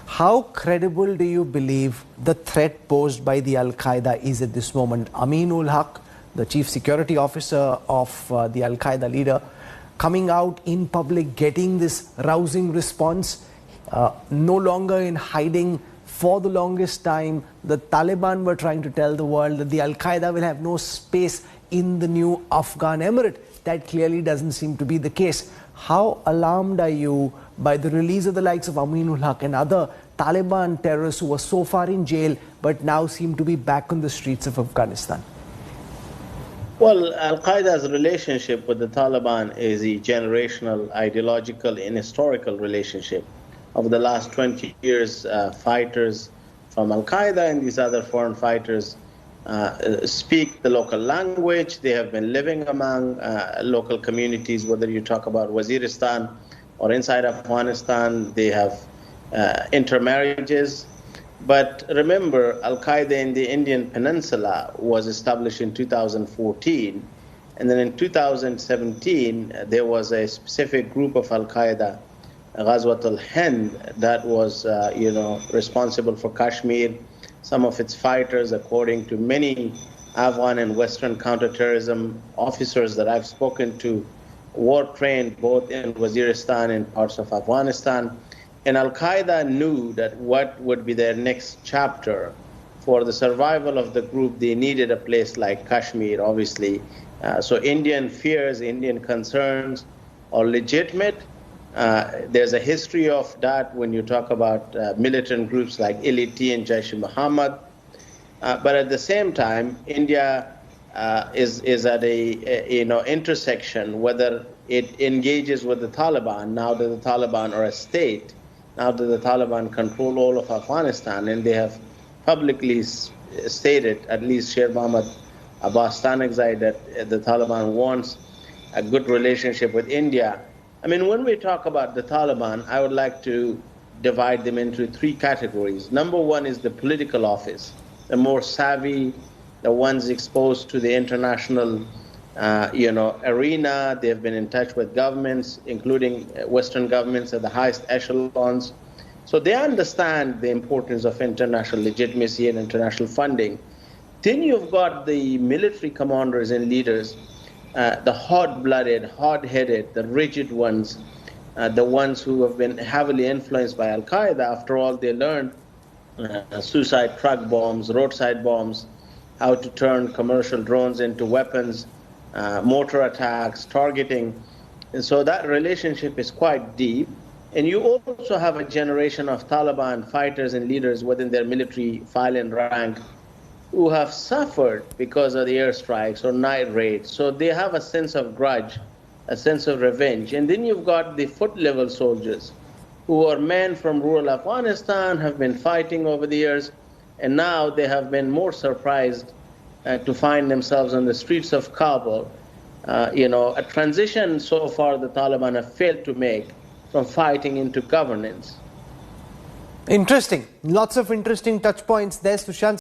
How credible do you believe the threat posed by the Al-Qaeda is at this moment? Amin-Ul-Haq, the chief security officer of the Al-Qaeda leader, coming out in public, getting this rousing response, no longer in hiding. For the longest time, the Taliban were trying to tell the world that the Al-Qaeda will have no space in the new Afghan emirate. That clearly doesn't seem to be the case. How alarmed are you by the release of the likes of Amin-Ul-Haq and other Taliban terrorists who were so far in jail but now seem to be back on the streets of Afghanistan? Well, Al-Qaeda's relationship with the Taliban is a generational, ideological, and historical relationship. Over the last 20 years, fighters from Al-Qaeda and these other foreign fighters speak the local language. They have been living among local communities, whether you talk about Waziristan or inside Afghanistan. They have intermarriages. But remember, Al-Qaeda in the Indian Peninsula was established in 2014. And then in 2017, there was a specific group of Al-Qaeda, Ghazwat al-Hind, that was responsible for Kashmir. Some of its fighters, according to many Afghan and Western counterterrorism officers that I've spoken to, were trained both in Waziristan and parts of Afghanistan. And Al-Qaeda knew that what would be their next chapter. For the survival of the group, they needed a place like Kashmir, obviously. So Indian fears, Indian concerns are legitimate. There's a history of that when you talk about militant groups like LET and Jaish-e-Mohammed. But at the same time, India is at a intersection, whether it engages with the Taliban, now that the Taliban are a state, now that the Taliban control all of Afghanistan, and they have publicly stated, at least Sher Mohammad Abbas Tanakzai, that the Taliban wants a good relationship with India. I mean, when we talk about the Taliban, I would like to divide them into three categories. Number one is the political office, the more savvy, the ones exposed to the international arena. They have been in touch with governments, including Western governments at the highest echelons. So they understand the importance of international legitimacy and international funding. Then you've got the military commanders and leaders, the hot-blooded, hot-headed, the rigid ones, the ones who have been heavily influenced by Al-Qaeda. After all, they learned suicide truck bombs, roadside bombs, how to turn commercial drones into weapons, mortar attacks, targeting. And so that relationship is quite deep. And you also have a generation of Taliban fighters and leaders within their military file and rank who have suffered because of the airstrikes or night raids. So they have a sense of grudge, a sense of revenge. And then you've got the foot-level soldiers who are men from rural Afghanistan, have been fighting over the years, and now they have been more surprised to find themselves on the streets of Kabul. A transition so far the Taliban have failed to make from fighting into governance. Interesting. Lots of interesting touch points there, Sushant.